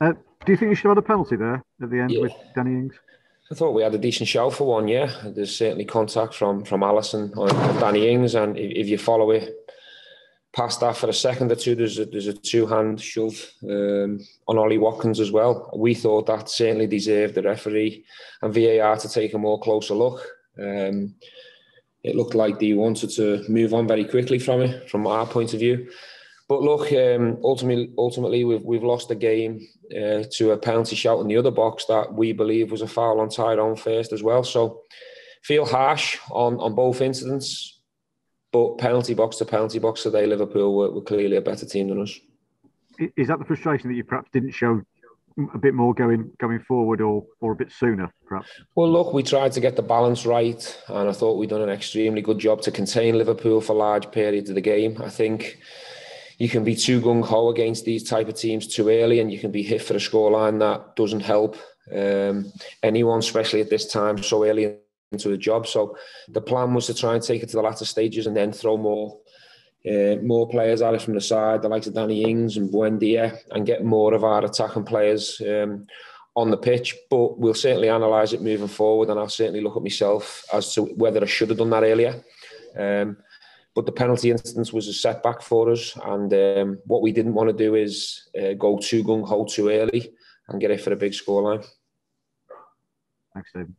Uh, do you think you should have had a penalty there at the end Yeah, with Danny Ings? I thought we had a decent show for one. Yeah, there's certainly contact from Allison on Danny Ings, and if you follow it past that for a second or two, there's a two-hand shove on Ollie Watkins as well. We thought that certainly deserved the referee and VAR to take a more closer look. It looked like they wanted to move on very quickly from it, from our point of view. But look, ultimately we've lost the game to a penalty shout in the other box that we believe was a foul on Tyrone first as well. So feel harsh on both incidents, but penalty box to penalty box today, Liverpool were clearly a better team than us. Is that the frustration that you perhaps didn't show a bit more going forward, or a bit sooner, perhaps? Well, look, we tried to get the balance right, and I thought we'd done an extremely good job to contain Liverpool for large periods of the game. I think you can be too gung-ho against these type of teams too early, and you can be hit for a scoreline that doesn't help anyone, especially at this time, so early into the job. So the plan was to try and take it to the latter stages and then throw more players at it from the side, the likes of Danny Ings and Buendia, and get more of our attacking players on the pitch. But we'll certainly analyse it moving forward, and I'll certainly look at myself as to whether I should have done that earlier. But the penalty instance was a setback for us, and what we didn't want to do is go too gung-ho too early and get it for a big scoreline. Thanks, Stephen.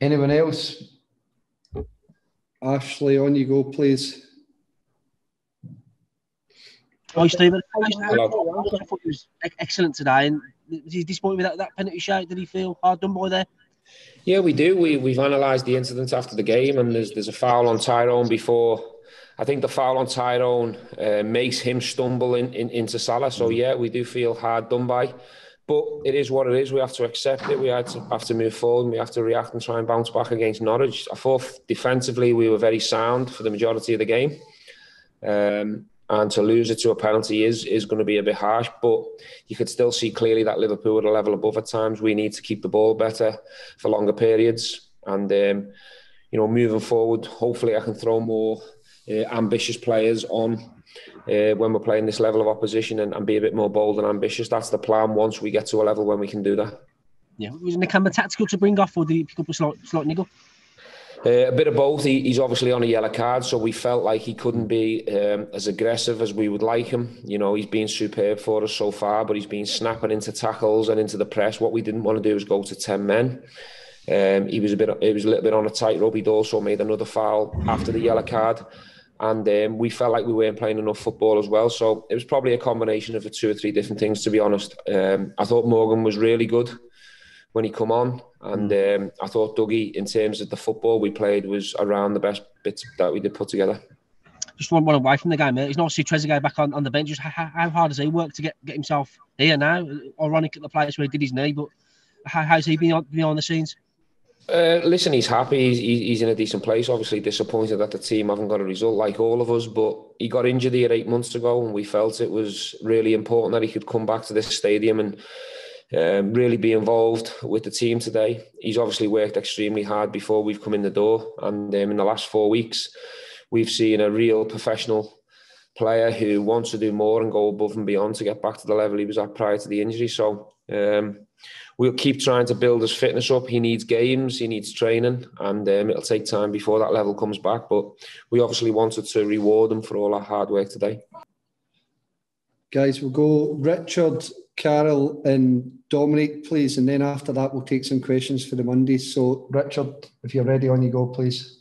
Anyone else? Ashley, on you go, please. Hi, Stephen. Hello. I thought he was excellent today. And was he disappointed with that penalty shout? Did he feel hard done by there? Yeah, we do. We've analysed the incident after the game, and there's a foul on Tyrone before. I think the foul on Tyrone makes him stumble into Salah. So, yeah, we do feel hard done by. But it is what it is. We have to accept it. We have to move forward, and we have to react and try and bounce back against Norwich. I thought defensively we were very sound for the majority of the game. And to lose it to a penalty is going to be a bit harsh, but you could still see clearly that Liverpool are a level above at times. We need to keep the ball better for longer periods. And, moving forward, hopefully I can throw more ambitious players on when we're playing this level of opposition and be a bit more bold and ambitious. That's the plan once we get to a level when we can do that. Yeah. Was Nakamba tactical to bring off, or did he pick up a slight niggle? A bit of both. He's obviously on a yellow card, so we felt like he couldn't be as aggressive as we would like him. He's been superb for us so far, but he's been snapping into tackles and into the press. What we didn't want to do was go to 10 men. He was a little bit on a tightrope. He'd also made another foul after the yellow card, and we felt like we weren't playing enough football as well. So it was probably a combination of the two or three different things, to be honest. I thought Morgan was really good when he come on, and I thought Dougie, in terms of the football we played, was around the best bits that we did put together. Just one away from the game, mate. It's nice to see Trezeguet back on the bench. Just how hard does he work to get himself here now? Ironic at the place where he did his knee, but how's he been behind the scenes? Listen, he's happy. He's in a decent place. Obviously disappointed that the team haven't got a result like all of us, but he got injured here 8 months ago, and we felt it was really important that he could come back to this stadium and really be involved with the team today. He's obviously worked extremely hard before we've come in the door, and in the last 4 weeks we've seen a real professional player who wants to do more and go above and beyond to get back to the level he was at prior to the injury. So we'll keep trying to build his fitness up. He needs games, he needs training, and it'll take time before that level comes back, but we obviously wanted to reward him for all our hard work today. Guys, we'll go Richard, Carol and Dominic, please, and then after that we'll take some questions for the Mondays. So Richard, if you're ready, on you go, please.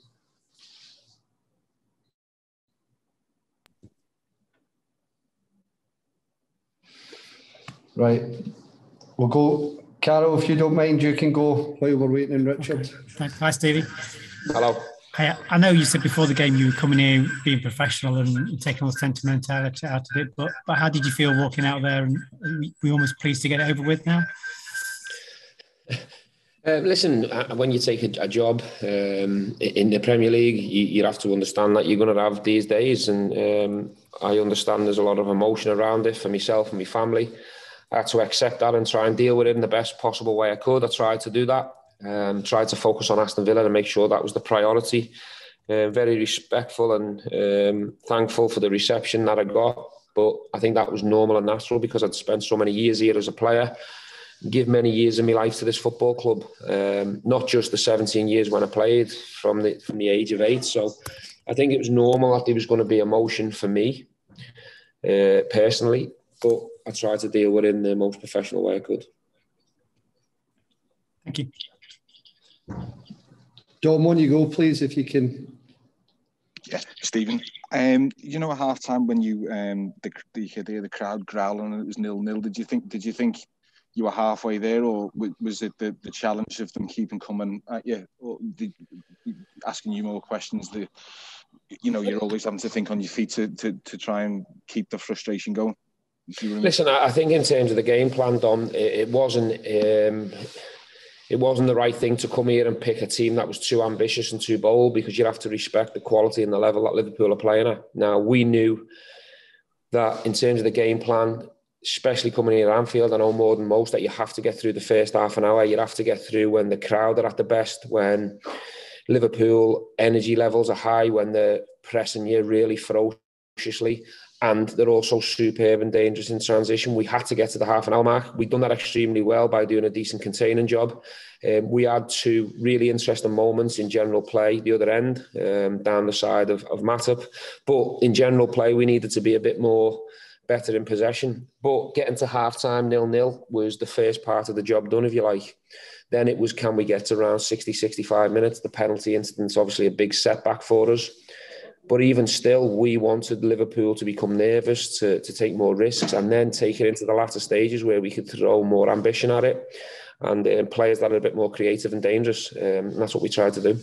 Right, we'll go Carol, if you don't mind, you can go while we're waiting on Richard. Okay. Thanks. Hi, Stevie. Hello. I know you said before the game you were coming here being professional and taking all the sentimentality out of it, but how did you feel walking out there? And we almost pleased to get it over with now? Listen, when you take a job in the Premier League, you have to understand that you're going to have these days, and I understand there's a lot of emotion around it for myself and my family. I had to accept that and try and deal with it in the best possible way I could. I tried to do that. Tried to focus on Aston Villa and make sure that was the priority. Very respectful and thankful for the reception that I got. But I think that was normal and natural because I'd spent so many years here as a player, give many years of my life to this football club, not just the 17 years when I played from the age of 8. So I think it was normal that there was going to be emotion for me personally, but I tried to deal with it in the most professional way I could. Thank you. Dom, on you go, please, if you can. Yeah, Stephen. You know, at half time when you could hear the crowd growling and it was 0-0. Did you think you were halfway there, or was it the challenge of them keeping coming at you, or asking you more questions? You're always having to think on your feet to try and keep the frustration going. Listen, I think in terms of the game plan, Dom, it wasn't the right thing to come here and pick a team that was too ambitious and too bold, because you have to respect the quality and the level that Liverpool are playing at. Now, we knew that in terms of the game plan, especially coming here at Anfield, I know more than most that you have to get through the first half an hour. You have to get through when the crowd are at the best, when Liverpool energy levels are high, when they're pressing you really ferociously, and they're also superb and dangerous in transition. We had to get to the half an hour mark. We've done that extremely well by doing a decent containing job. We had 2 really interesting moments in general play, the other end, down the side of Matip. But in general play, we needed to be a bit more better in possession. But getting to half-time 0-0 was the first part of the job done, if you like. Then it was, can we get to around 60, 65 minutes? The penalty incident's obviously a big setback for us. But even still, we wanted Liverpool to become nervous, to take more risks, and then take it into the latter stages where we could throw more ambition at it and players that are a bit more creative and dangerous. And that's what we tried to do.